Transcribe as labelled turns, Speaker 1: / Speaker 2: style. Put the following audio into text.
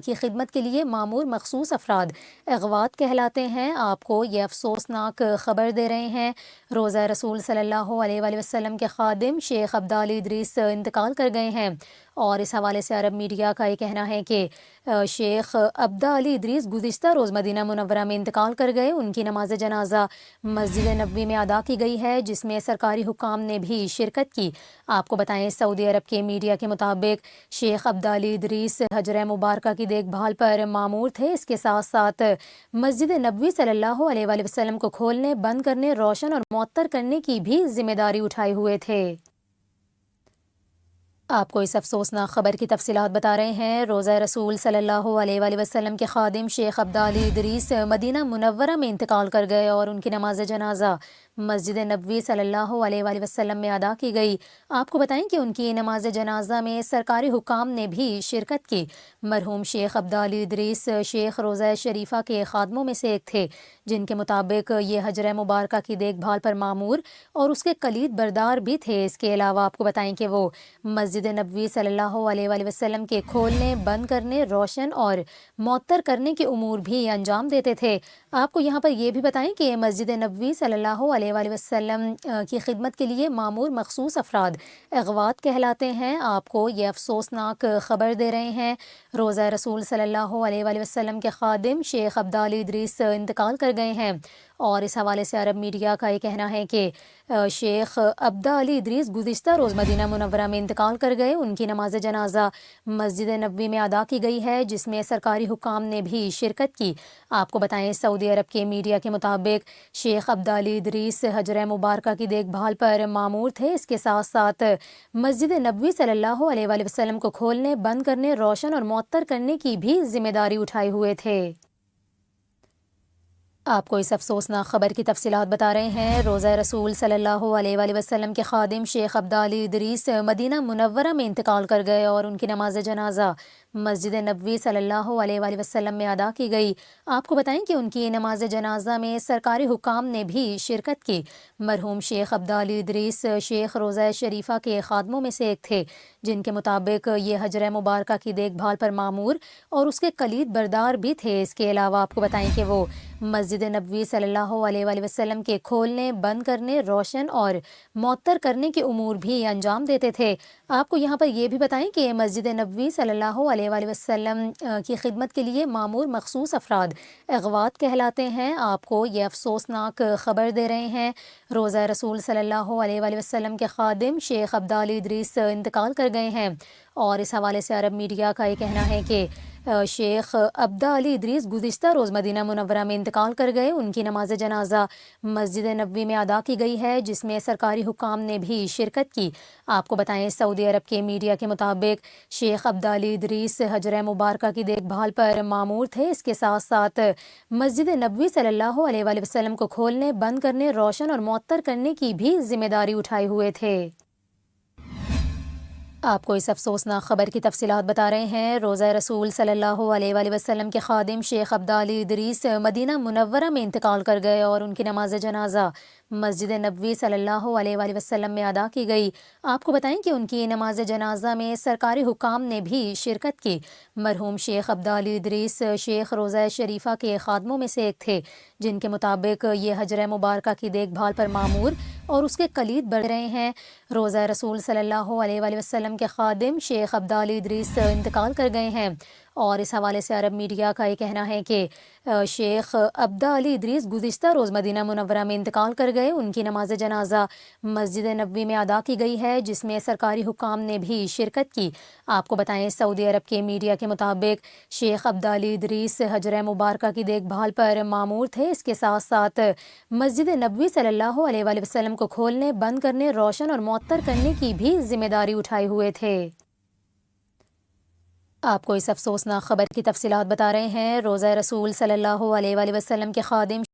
Speaker 1: کی خدمت کے لیے معمور مخصوص افراد اغوات کہلاتے ہیں، آپ کو یہ افسوسناک خبر دے رہے ہیں۔ روزہ رسول صلی اللہ علیہ وآلہ وسلم کے خادم شیخ عبدالی ادریس انتقال کر گئے ہیں، اور اس حوالے سے عرب میڈیا کا یہ کہنا ہے کہ شیخ عبدالی ادریس گزشتہ روز مدینہ منورہ میں انتقال کر گئے۔ ان کی نماز جنازہ مسجد نبوی میں ادا کی گئی ہے، جس میں سرکاری حکام نے بھی شرکت کی۔ آپ کو بتائیں، سعودی عرب کے میڈیا کے مطابق شیخ عبدالی ادریس حجرہ مبارکہ کی دیکھ بھال پر مامور تھے۔ اس کے ساتھ ساتھ مسجد نبوی صلی اللہ علیہ وآلہ وسلم کو کھولنے، بند کرنے، روشن اور معطر کرنے کی بھی ذمہ داری اٹھائے ہوئے تھے۔ آپ کو اس افسوسناک خبر کی تفصیلات بتا رہے ہیں۔ روزہ رسول صلی اللہ علیہ وآلہ وسلم کے خادم شیخ عبدالی ادریس مدینہ منورہ میں انتقال کر گئے، اور ان کی نماز جنازہ مسجد نبوی صلی اللہ علیہ وآلہ وسلم میں ادا کی گئی۔ آپ کو بتائیں کہ ان کی نماز جنازہ میں سرکاری حکام نے بھی شرکت کی۔ مرحوم شیخ عبدالی ادریس شیخ روضہ شریفہ کے خادموں میں سے ایک تھے، جن کے مطابق یہ حجرہ مبارکہ کی دیکھ بھال پر مامور اور اس کے کلید بردار بھی تھے۔ اس کے علاوہ آپ کو بتائیں کہ وہ مسجد نبوی صلی اللہ علیہ وآلہ وسلم کے کھولنے، بند کرنے، روشن اور معطر کرنے کے امور بھی انجام دیتے تھے۔ آپ کو یہاں پر یہ بھی بتائیں کہ مسجد نبوی صلی اللہ علیہ وآلہ وسلم کی خدمت کے لیے معمور مخصوص افراد اغوات کہلاتے ہیں، آپ کو یہ افسوسناک خبر دے رہے ہیں۔ روزہ رسول صلی اللہ علیہ وآلہ وسلم کے خادم شیخ عبدالی ادریس انتقال کر گئے ہیں، اور اس حوالے سے عرب میڈیا کا یہ کہنا ہے کہ شیخ عبدالی ادریس گزشتہ روز مدینہ منورہ میں انتقال کر گئے۔ ان کی نماز جنازہ مسجد نبوی میں ادا کی گئی ہے، جس میں سرکاری حکام نے بھی شرکت کی۔ آپ کو بتائیں، سعودی عرب کے میڈیا کے مطابق شیخ عبدالی ادریس حجرہ مبارکہ کی دیکھ بھال پر مامور تھے۔ اس کے ساتھ ساتھ مسجد نبوی صلی اللہ علیہ وآلہ وسلم کو کھولنے، بند کرنے، روشن اور معطر کرنے کی بھی ذمہ داری اٹھائے ہوئے تھے۔ آپ کو اس افسوسناک خبر کی تفصیلات بتا رہے ہیں۔ روزہ رسول صلی اللہ علیہ وآلہ وسلم کے خادم شیخ عبدالی ادریس مدینہ منورہ میں انتقال کر گئے، اور ان کی نماز جنازہ مسجد نبوی صلی اللہ علیہ وآلہ وسلم میں ادا کی گئی۔ آپ کو بتائیں کہ ان کی نماز جنازہ میں سرکاری حکام نے بھی شرکت کی۔ مرحوم شیخ عبدالی ادریس شیخ روضہ شریفہ کے خادموں میں سے ایک تھے، جن کے مطابق یہ حجرہ مبارکہ کی دیکھ بھال پر مامور اور اس کے کلید بردار بھی تھے۔ اس کے علاوہ آپ کو بتائیں کہ وہ مسجد نبوی صلی اللہ علیہ وآلہ وسلم کے کھولنے، بند کرنے، روشن اور معطر کرنے کے امور بھی انجام دیتے تھے۔ آپ کو یہاں پر یہ بھی بتائیں کہ مسجد نبوی صلی اللہ علیہ وآلہ وسلم کی خدمت کے لیے معمور مخصوص افراد اغوات کہلاتے ہیں، آپ کو یہ افسوسناک خبر دے رہے ہیں۔ روزہ رسول صلی اللہ علیہ وآلہ وسلم کے خادم شیخ عبدالی ادریس انتقال کر گئے ہیں، اور اس حوالے سے عرب میڈیا کا یہ کہنا ہے کہ شیخ عبدالی ادریس گزشتہ روز مدینہ منورہ میں انتقال کر گئے۔ ان کی نماز جنازہ مسجد نبوی میں ادا کی گئی ہے، جس میں سرکاری حکام نے بھی شرکت کی۔ آپ کو بتائیں، سعودی عرب کے میڈیا کے مطابق شیخ عبدالی ادریس حجرہ مبارکہ کی دیکھ بھال پر مامور تھے۔ اس کے ساتھ ساتھ مسجد نبوی صلی اللہ علیہ وآلہ وسلم کو کھولنے، بند کرنے، روشن اور معطر کرنے کی بھی ذمہ داری اٹھائے ہوئے تھے۔ آپ کو اس افسوسناک خبر کی تفصیلات بتا رہے ہیں۔ روزہ رسول صلی اللہ علیہ وآلہ وسلم کے خادم شیخ عبدالی ادریس مدینہ منورہ میں انتقال کر گئے، اور ان کی نماز جنازہ مسجد نبوی صلی اللہ علیہ وآلہ وسلم میں ادا کی گئی۔ آپ کو بتائیں کہ ان کی نماز جنازہ میں سرکاری حکام نے بھی شرکت کی۔ مرحوم شیخ عبدالی ادریس شیخ روضہ شریفہ کے خادموں میں سے ایک تھے، جن کے مطابق یہ حجرہ مبارکہ کی دیکھ بھال پر مامور اور اس کے کلید بڑھ رہے ہیں۔ روزہ رسول صلی اللہ علیہ وآلہ وسلم کے خادم شیخ عبدالی ادریس انتقال کر گئے ہیں، اور اس حوالے سے عرب میڈیا کا یہ کہنا ہے کہ شیخ عبدالی ادریس گزشتہ روز مدینہ منورہ میں انتقال کر گئے۔ ان کی نماز جنازہ مسجد نبوی میں ادا کی گئی ہے، جس میں سرکاری حکام نے بھی شرکت کی۔ آپ کو بتائیں، سعودی عرب کے میڈیا کے مطابق شیخ عبدالی ادریس حجرہ مبارکہ کی دیکھ بھال پر مامور تھے۔ اس کے ساتھ ساتھ مسجد نبوی صلی اللہ علیہ وآلہ وسلم کو کھولنے، بند کرنے، روشن اور معطر کرنے کی بھی ذمہ داری اٹھائے ہوئے تھے۔ آپ کو اس افسوسناک خبر کی تفصیلات بتا رہے ہیں۔ روزہ رسول صلی اللہ علیہ وآلہ وسلم کے خادم